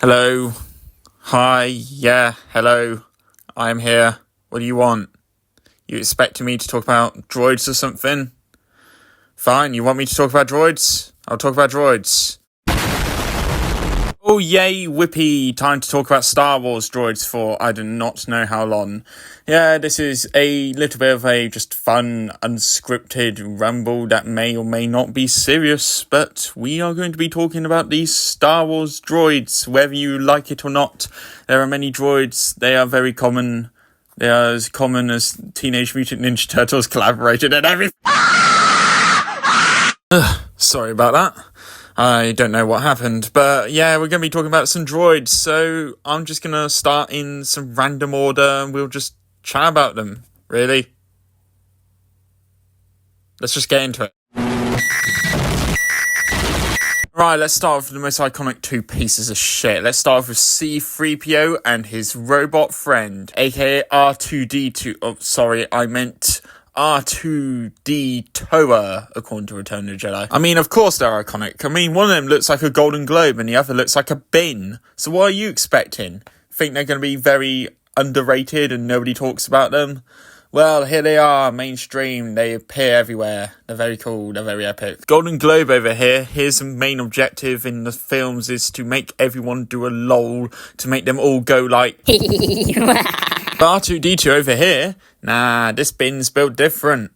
Hello. Hi. Yeah. Hello. I am here. What do you want? You expecting me to talk about droids or something? Fine. You want me to talk about droids? I'll talk about droids. Oh, yay, whippy. Time to talk about Star Wars droids for I do not know how long. Yeah, this is a little bit of a just fun, unscripted rumble that may or may not be serious, but we are going to be talking about these Star Wars droids, whether you like it or not. There are many droids. They are very common. They are as common as Teenage Mutant Ninja Turtles collaborated and everything. Sorry about that. I don't know what happened, but yeah, we're going to be talking about some droids, so I'm just going to start in some random order and we'll just chat about them, really. Let's just get into it. Right, let's start with the most iconic two pieces of shit. Let's start off with C-3PO and his robot friend, aka R2-D2. Oh, sorry, I meant R2D Toa, according to Return of the Jedi. I mean, of course they're iconic. I mean, one of them looks like a golden globe and the other looks like a bin. So what are you expecting? Think they're going to be very underrated and nobody talks about them? Well, here they are, mainstream. They appear everywhere. They're very cool. They're very epic. Golden Globe over here. Here's the main objective in the films is to make everyone do a lol, to make them all go like... R2-D2 over here, nah, this bin's built different.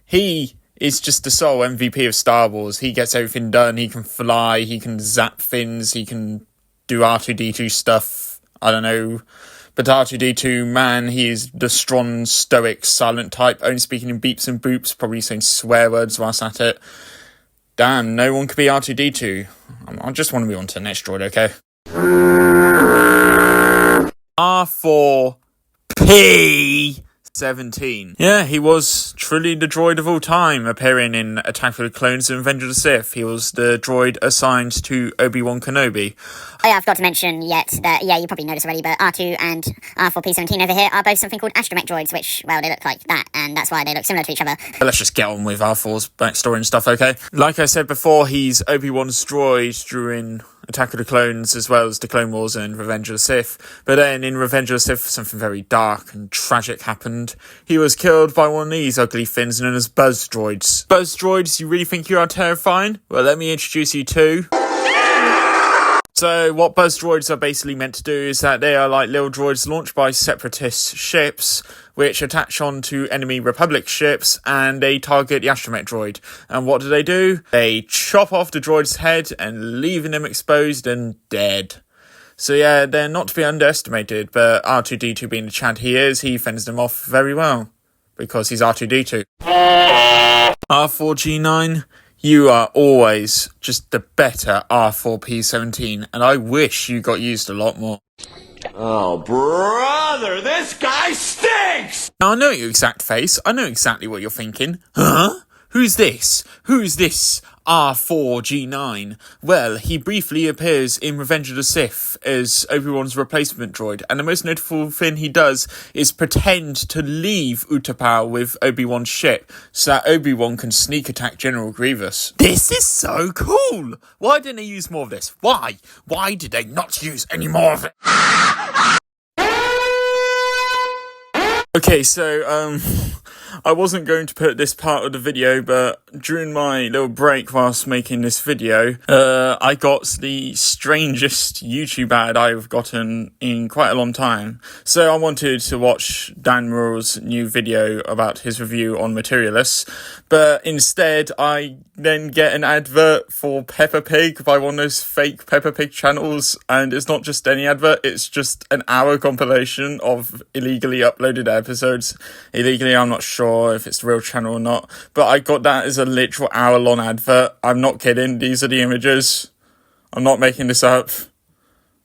He is just the sole MVP of Star Wars. He gets everything done. He can fly, he can zap things, he can do R2-D2 stuff. I don't know. But R2-D2, man, he is the strong, stoic, silent type, only speaking in beeps and boops, probably saying swear words whilst at it. Damn, no one could be R2-D2. I just want to move on to the next droid, okay? R4P17. Yeah, he was truly the droid of all time, appearing in Attack of the Clones and Revenge of the Sith. He was the droid assigned to Obi-Wan Kenobi. Oh yeah, I forgot to mention yet that, yeah, you probably noticed already, but R2 and R4P17 over here are both something called astromech droids, which, well, they look like that, and that's why they look similar to each other. But let's just get on with R4's backstory and stuff, okay? Like I said before, he's Obi-Wan's droid during Attack of the Clones, as well as the Clone Wars and Revenge of the Sith. But then in Revenge of the Sith, something very dark and tragic happened. He was killed by one of these ugly things known as buzz droids. Buzz droids, you really think you are terrifying? Well, let me introduce you to... So what buzz droids are basically meant to do is that they are like little droids launched by separatist ships, which attach onto enemy Republic ships, and they target the astromech droid. And what do? They chop off the droid's head and leaving them exposed and dead. So yeah, they're not to be underestimated, but R2-D2 being the Chad he is, he fends them off very well, because he's R2-D2. R4G9... You are always just the better R4P17, and I wish you got used a lot more. Oh, brother, this guy stinks! Now, I know your exact face. I know exactly what you're thinking. Huh? Who's this? Who's this R4G9? Well, he briefly appears in Revenge of the Sith as Obi-Wan's replacement droid, and the most notable thing he does is pretend to leave Utapau with Obi-Wan's ship so that Obi-Wan can sneak attack General Grievous. This is so cool! Why didn't they use more of this? Why? Why did they not use any more of it? Okay, so, I wasn't going to put this part of the video, but during my little break whilst making this video, I got the strangest YouTube ad I've gotten in quite a long time. So I wanted to watch Dan Murrell's new video about his review on Materialists, but instead I then get an advert for Peppa Pig by one of those fake Peppa Pig channels, and it's not just any advert, it's just an hour compilation of illegally uploaded episodes. Illegally, I'm not sure if it's the real channel or not, but I got that as a literal hour-long advert. I'm not kidding, these are the images. I'm not making this up.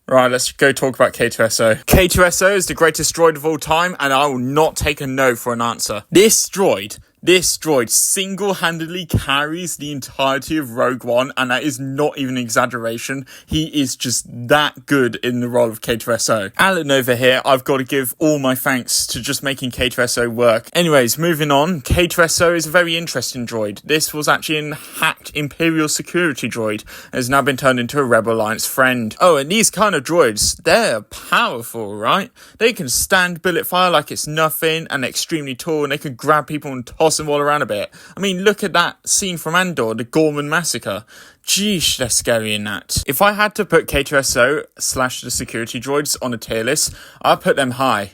Right, let's go talk about K2SO. K2SO is the greatest droid of all time, and I will not take a no for an answer. This droid This droid single-handedly carries the entirety of Rogue One, and that is not even an exaggeration. He is just that good in the role of K2SO. Alan over here, I've got to give all my thanks to just making K2SO work. Anyways, moving on, K2SO is a very interesting droid. This was actually a hacked Imperial security droid, and has now been turned into a Rebel Alliance friend. Oh, and these kind of droids, they're powerful, right? They can stand bullet fire like it's nothing, and they're extremely tall, and they can grab people and toss them all around a bit. I mean, look at that scene from Andor, the Gorman Massacre. Geesh, they're scary in that. If I had to put K2SO / the security droids on a tier list, I'd put them high.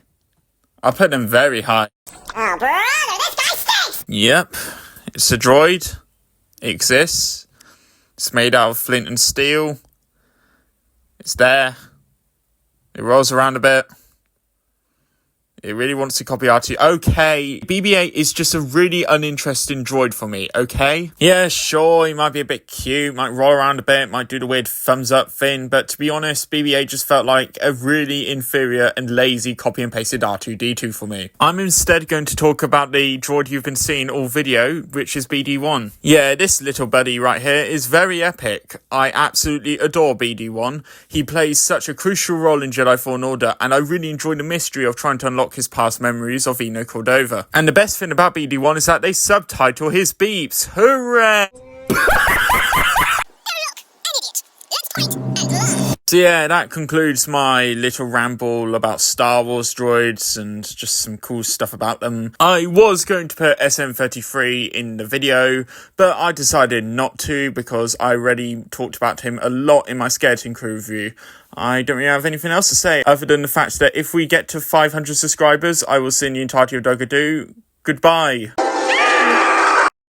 I'd put them very high. Oh, brother, this guy stinks! Yep, it's a droid. It exists. It's made out of flint and steel. It's there. It rolls around a bit. It really wants to copy R2. Okay, BB-8 is just a really uninteresting droid for me, okay? Yeah, sure, he might be a bit cute, might roll around a bit, might do the weird thumbs up thing, but to be honest, BB-8 just felt like a really inferior and lazy copy and pasted R2-D2 for me. I'm instead going to talk about the droid you've been seeing all video, which is BD-1. Yeah, this little buddy right here is very epic. I absolutely adore BD-1. He plays such a crucial role in Jedi Fallen Order, and I really enjoy the mystery of trying to unlock his past memories of Eno Cordova. And the best thing about BD-1 is that they subtitle his beeps. Hooray! So yeah, that concludes my little ramble about Star Wars droids and just some cool stuff about them. I was going to put SM-33 in the video, but I decided not to because I already talked about him a lot in my Skeleton Crew review. I don't really have anything else to say other than the fact that if we get to 500 subscribers, I will sing the entirety of Dogadoo. Goodbye.